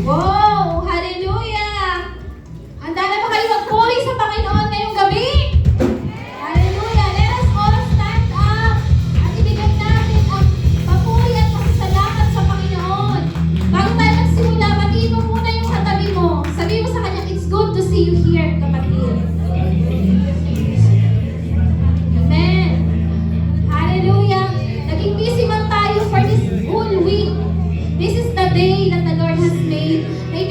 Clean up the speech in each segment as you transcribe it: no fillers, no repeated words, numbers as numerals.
Wow! Hallelujah! Handa na ba kayo magpuri sa Panginoon ngayong gabi? Hallelujah! Let us all stand up at ibigay natin ang papuri at pasasalamat sa Panginoon. Bago tayo magsimula, batiin mo muna yung katabi mo. Sabihin mo sa kanya, it's good to see you here, kapatid. Amen. Hallelujah. Naging busy man tayo for this whole week. This is the day that the Lord has made. Na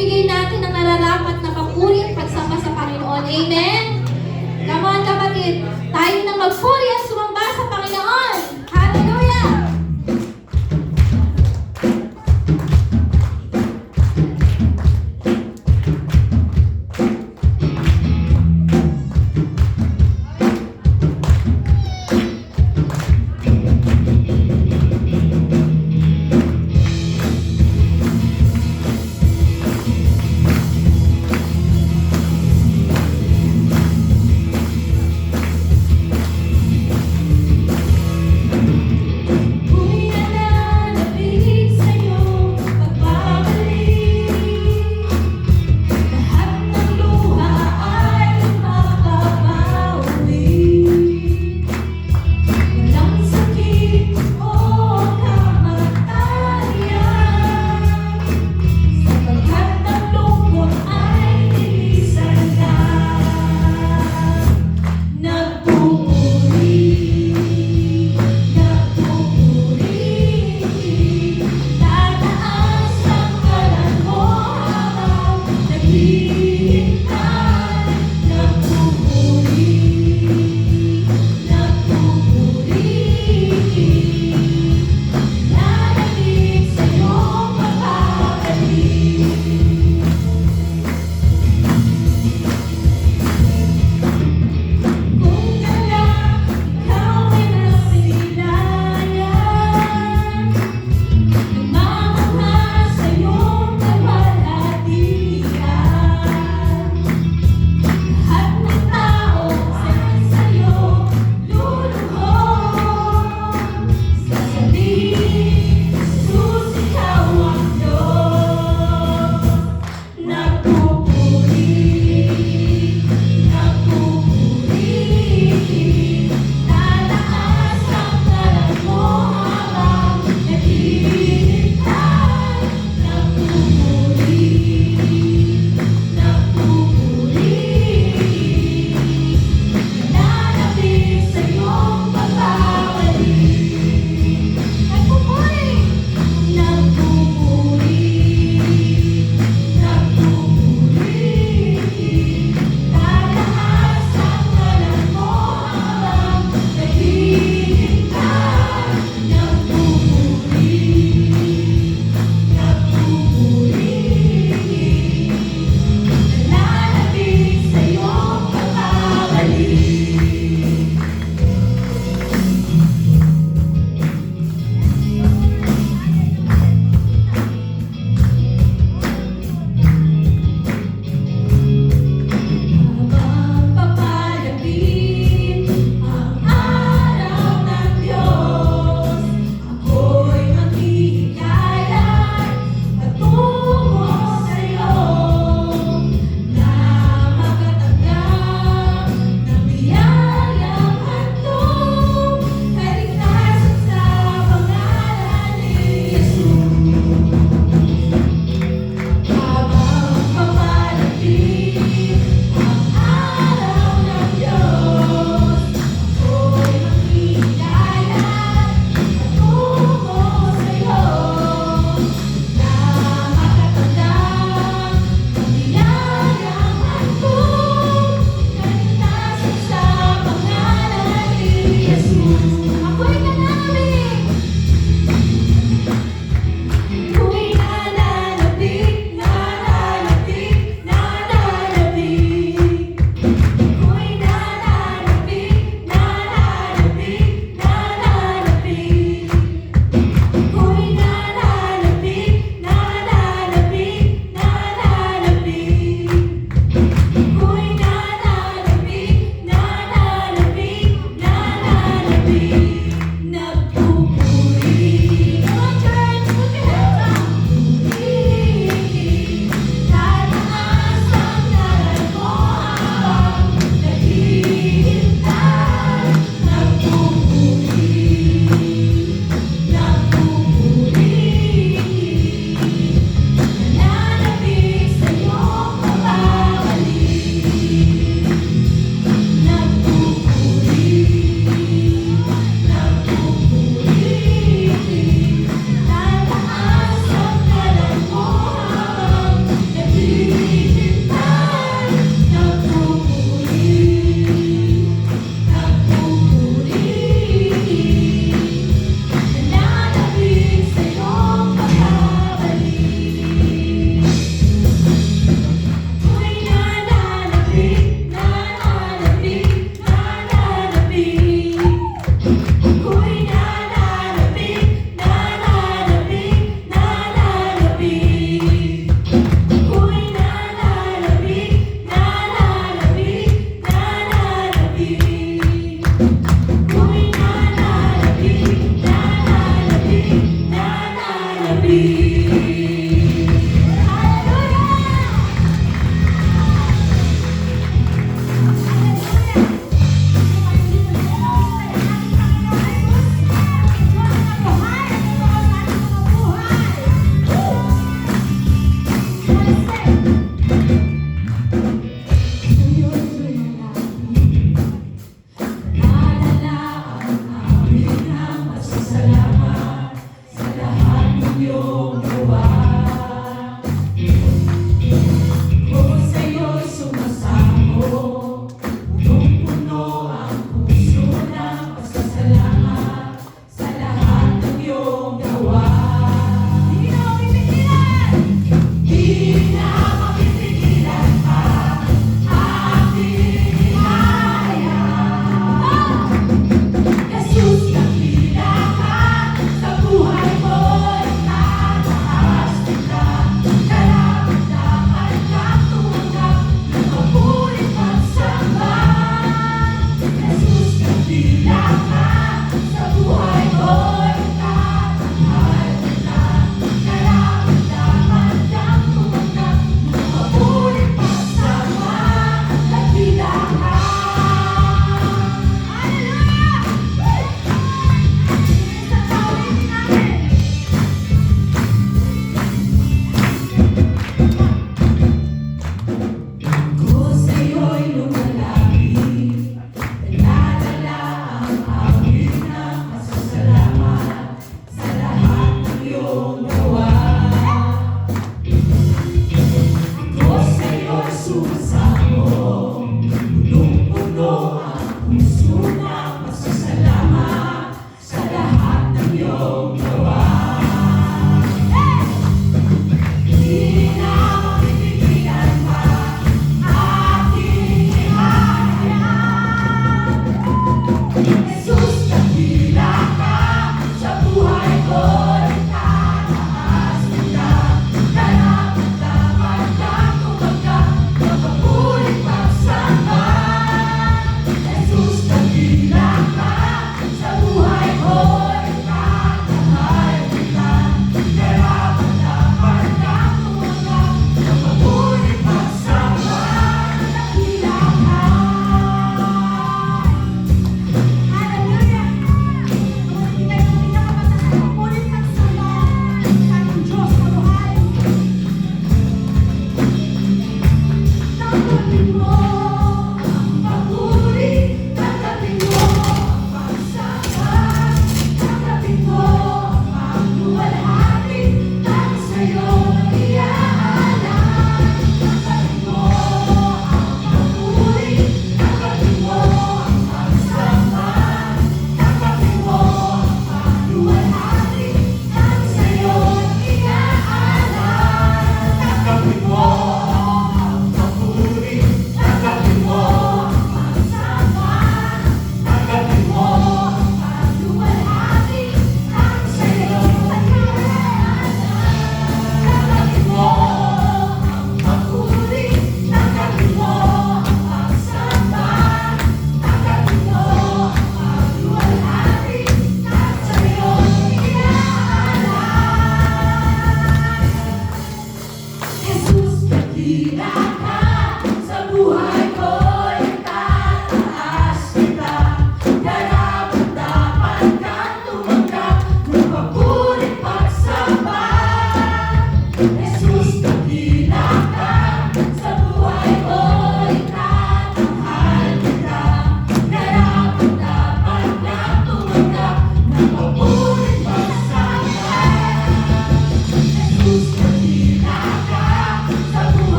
Salamat sa lahat ng iyong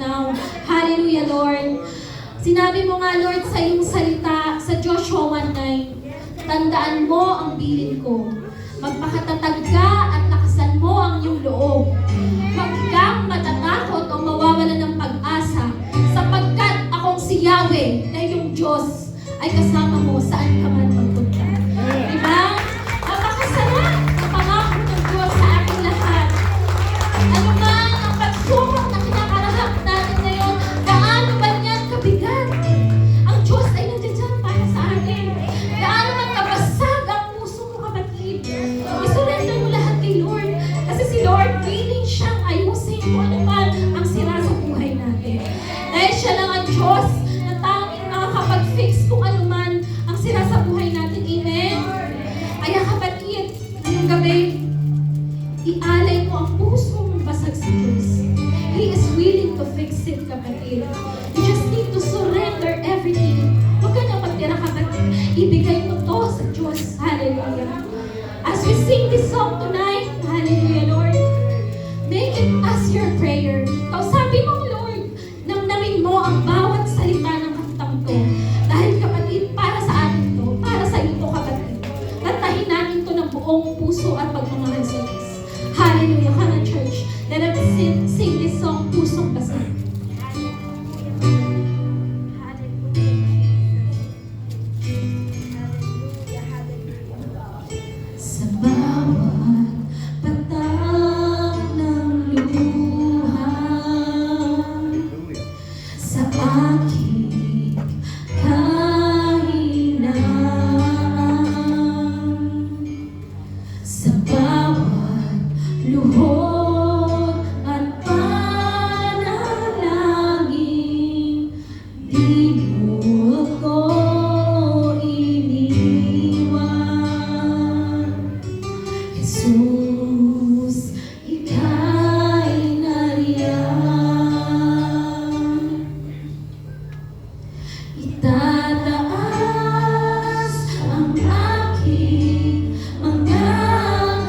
now. Hallelujah, Lord. Sinabi mo nga, Lord, sa iyong salita, sa Joshua 1:9, tandaan mo ang bilin ko. Magpakatatag ka at lakasan mo ang iyong loob. Huwag kang matatakot o mawawalan ng pag-asa, sapagkat akong si Yahweh na iyong Diyos ay kasama mo saan ka man magpunta. Diba? Napakasarap na pangako ng Diyos sa ating lahat. Ano man ang pagsubok na kinakarahap natin ngayon, gaano ba niyan kabigat? Ang Diyos ay nandiyan para sa atin. Gaano man kabasag ang puso mo, kapatid. Isurrender mo lahat kay Lord. Kasi si Lord, willing siyang ayusin kung ano man ang sira sa buhay natin. Dahil siya lang ang Diyos na tanging nakakapag-fix kung ano man ang sira sa buhay natin. Amen? Kaya kapatid, ngayong gabi, ialay mo ang puso mong basag sa Diyos. He is willing to fix it, kapatid. You just need to surrender everything. Huwag ka na magtira, kapatid. Ibigay mo to sa Diyos. Hallelujah. As we sing this song tonight, hallelujah, Lord, make it as your prayer. Kausapin mo, Lord, namnamin mo ang bawat salita ng kantang to. Dahil, kapatid, para sa atin to, para sa iyo to, kapatid. Kantahin natin to ng buong puso at pagmamahal sa Diyos. Hallelujah. Come on, church. Let us sing this song, Pusong Basag. Sa bawat patak ng luha, sa aking kahinaan, sa bawat luhod at panalangin, di mo ako iniwan. Jesus, ika'y nariyan. Itataas ang aking mga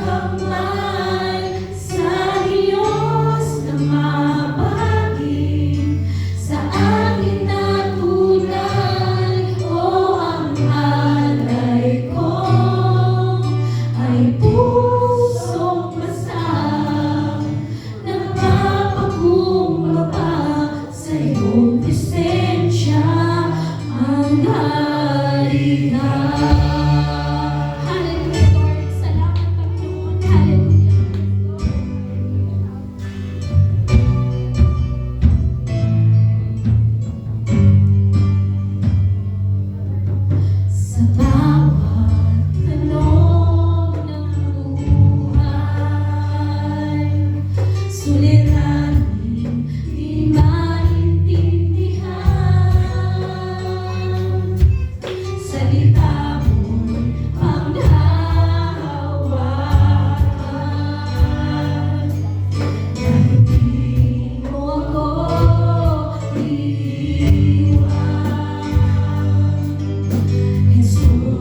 kamay sa Diyos na mabagin, sa akin na tunay, o ang alay ko ay pusong basag, nagpapakumbaba sa iyong presensya, ang halina. Hallelujah, Lord. Salamat, Panginoon. Hallelujah. Sa bawat tanong ng buhay, suliranin, di maintindihan. Salita mo'y panghahawakan, na hindi mo ako iiwan. Jesus,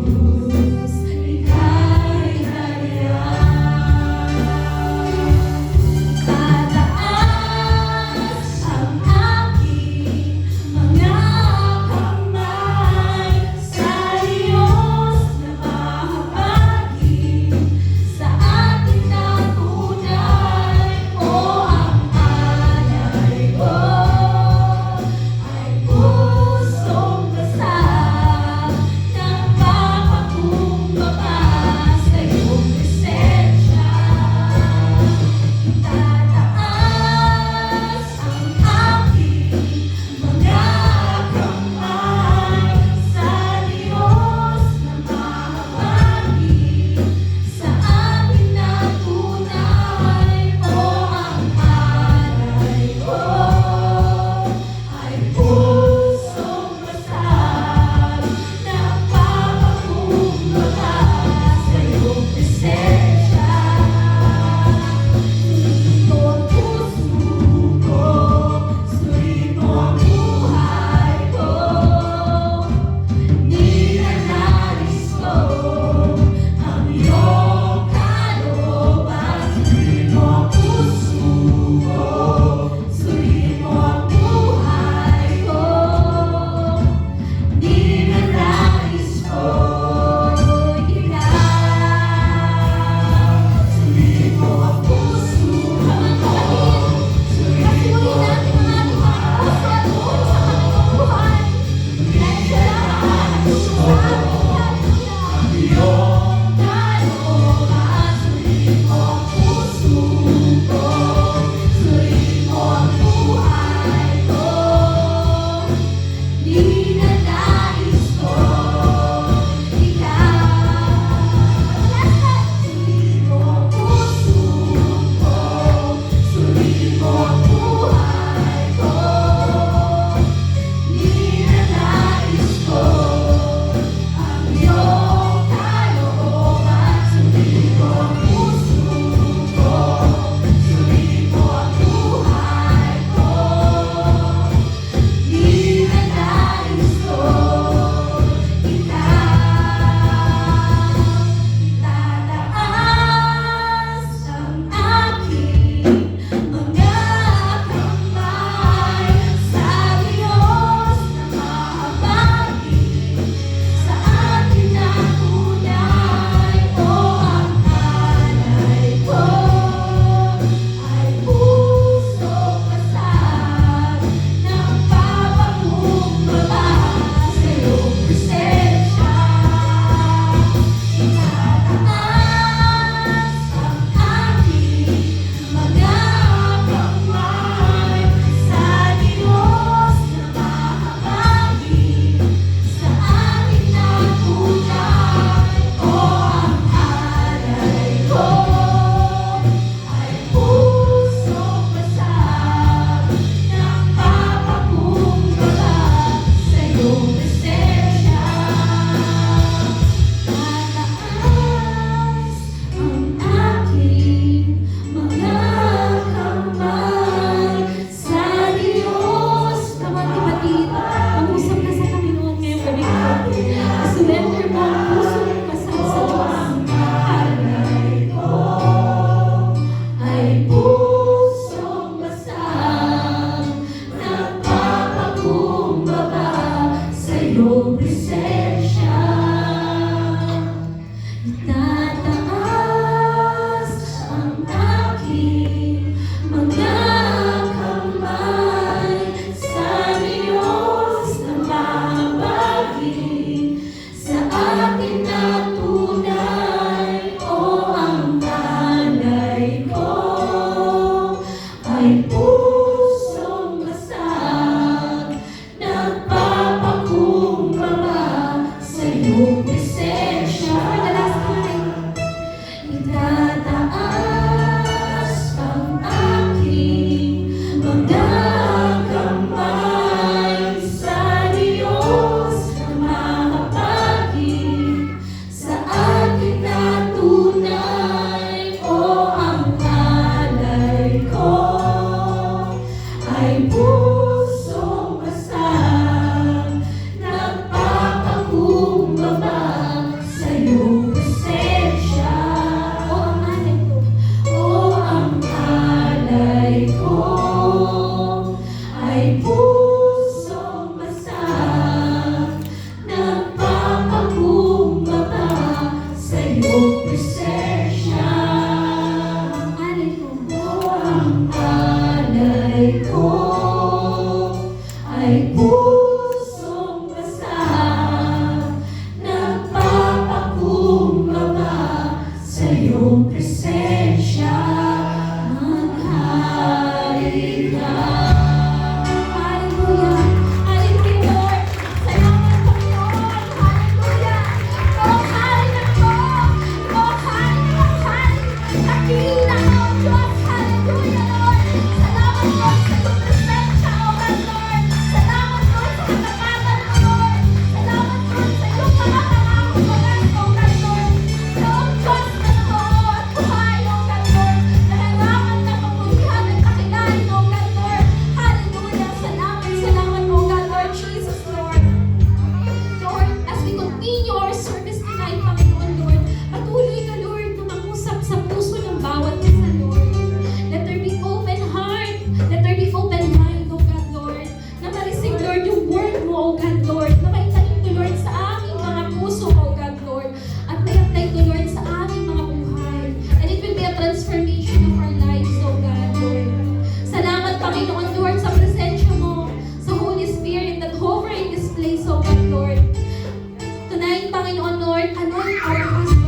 Panginoon Lord, anoint our husband.